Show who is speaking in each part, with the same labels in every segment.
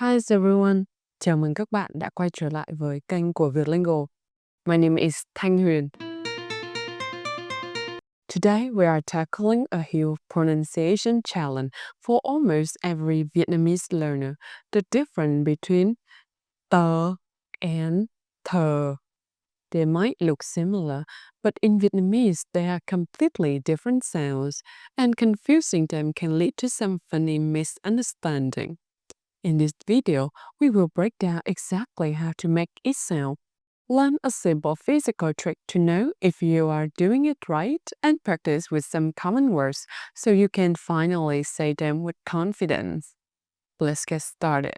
Speaker 1: Hi everyone, chào mừng các bạn đã quay trở lại với kênh của Vietlingo. My name is Thanh Huyền. Today we are tackling a huge pronunciation challenge for almost every Vietnamese learner, the difference between tờ and thờ. They might look similar, but in Vietnamese they are completely different sounds, and confusing them can lead to some funny misunderstanding. In this video, we will break down exactly how to make each sound, learn a simple physical trick to know if you are doing it right, and practice with some common words so you can finally say them with confidence. Let's get started.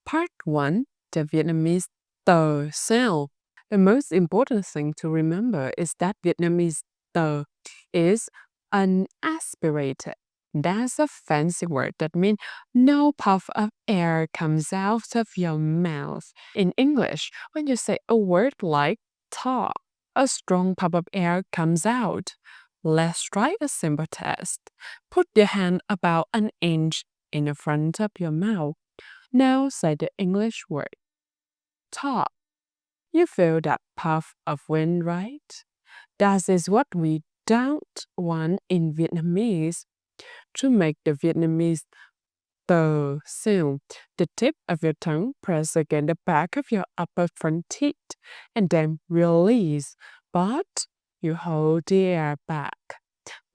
Speaker 1: Part 1. The Vietnamese tờ sound. The most important thing to remember is that Vietnamese tờ is unaspirated. That's a fancy word that means no puff of air comes out of your mouth. In English, when you say a word like talk, a strong puff of air comes out. Let's try a simple test. Put your hand about an inch in the front of your mouth. Now say the English word. Talk. You feel that puff of wind, right? That is what we don't want in Vietnamese. To make the Vietnamese tờ sound, the tip of your tongue press against the back of your upper front teeth and then release, but you hold the air back.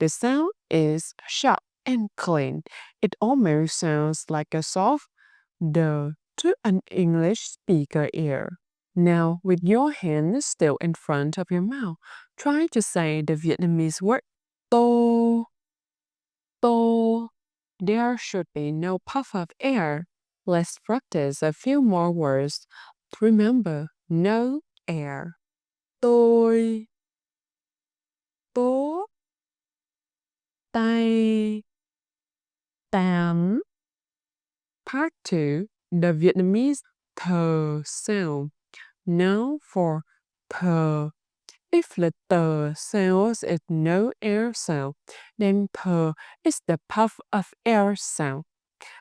Speaker 1: The sound is sharp and clean. It almost sounds like a soft "the" to an English speaker ear. Now, with your hand still in front of your mouth, try to say the Vietnamese word tô. Tô. There should be no puff of air. Let's practice a few more words. Remember, no air. Tôi. Tố. Tay. Tám. Part 2. The Vietnamese Th sound. Now for Th. If the Th sound is no air sound, then Th is the puff of air sound.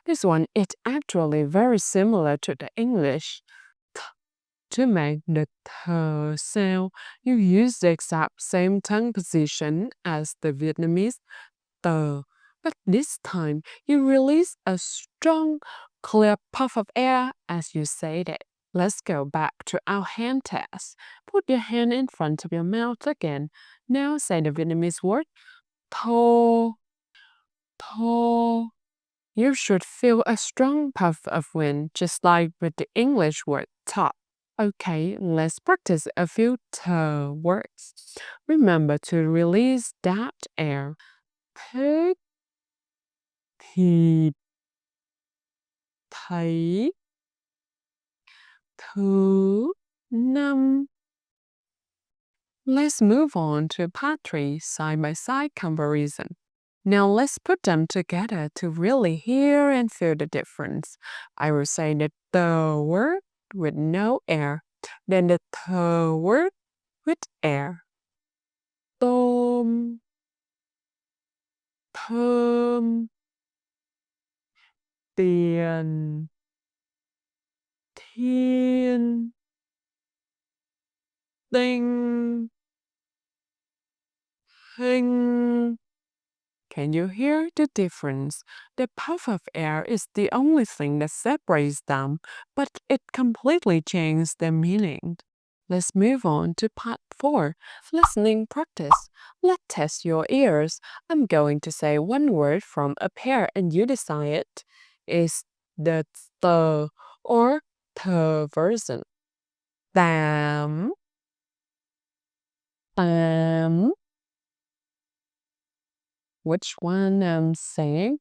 Speaker 1: This one is actually very similar to the English. To make the Th sound, you use the exact same tongue position as the Vietnamese Th, but this time you release a strong, clear puff of air as you say it. Let's go back to our hand test. Put your hand in front of your mouth again. Now say the Vietnamese word thô. Thô. You should feel a strong puff of wind, just like with the English word top. Okay, let's practice a few Th words. Remember to release that air. Thích, thịt, thấy, thứ, năm. Let's move on to part 3, side-by-side comparison. Now let's put them together to really hear and feel the difference. I will say the word with no air, then the word with air. Tôm, thơm, tiền, thiên, tinh, hình. Can you hear the difference? The puff of air is the only thing that separates them, but it completely changes their meaning. Let's move on to part 4, listening practice. Let's test your ears. I'm going to say one word from a pair and you decide it is the th or th version. Tám, tám. Which one I'm saying?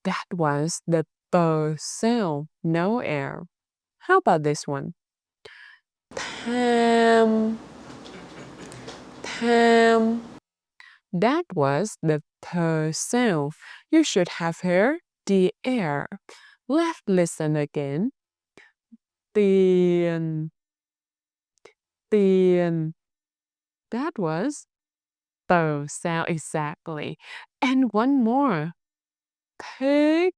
Speaker 1: That was the th sound, no air. How about this one? Tham, tham. That was the th sound. You should have heard the air. Let's listen again. Tiền, tiền. That was the sound exactly. And one more. Thích,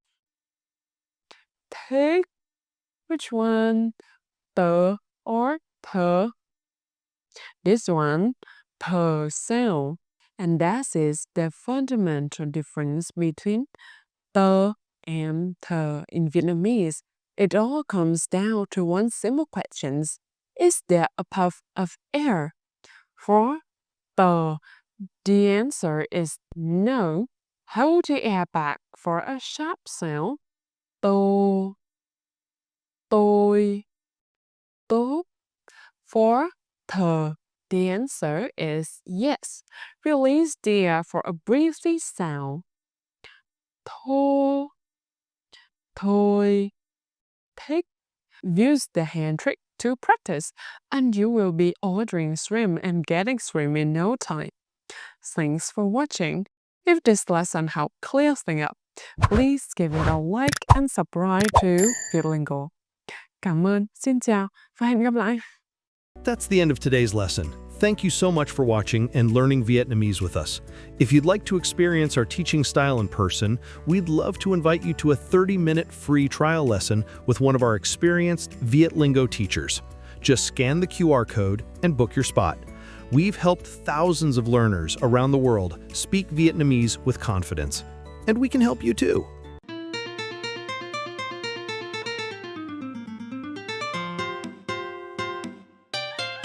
Speaker 1: thích. Which one? Tờ or thờ? This one, thờ sound. And that is the fundamental difference between tờ and thờ in Vietnamese. It all comes down to one simple question. Is there a puff of air? For tờ, the answer is no. Hold the air back for a sharp sound. Tô, tôi, tốt. For thờ, the answer is yes. Release the air for a breathy sound. Thô, thôi, thích. Use the hand trick to practice, and you will be ordering shrimp and getting shrimp in no time. Thanks for watching. If this lesson helped clear things up, please give it a like and subscribe to Vietlingo. Cảm ơn, xin chào và hẹn gặp lại.
Speaker 2: That's the end of today's lesson. Thank you so much for watching and learning Vietnamese with us. If you'd like to experience our teaching style in person, we'd love to invite you to a 30-minute free trial lesson with one of our experienced Vietlingo teachers. Just scan the QR code and book your spot. We've helped thousands of learners around the world speak Vietnamese with confidence, and we can help you too.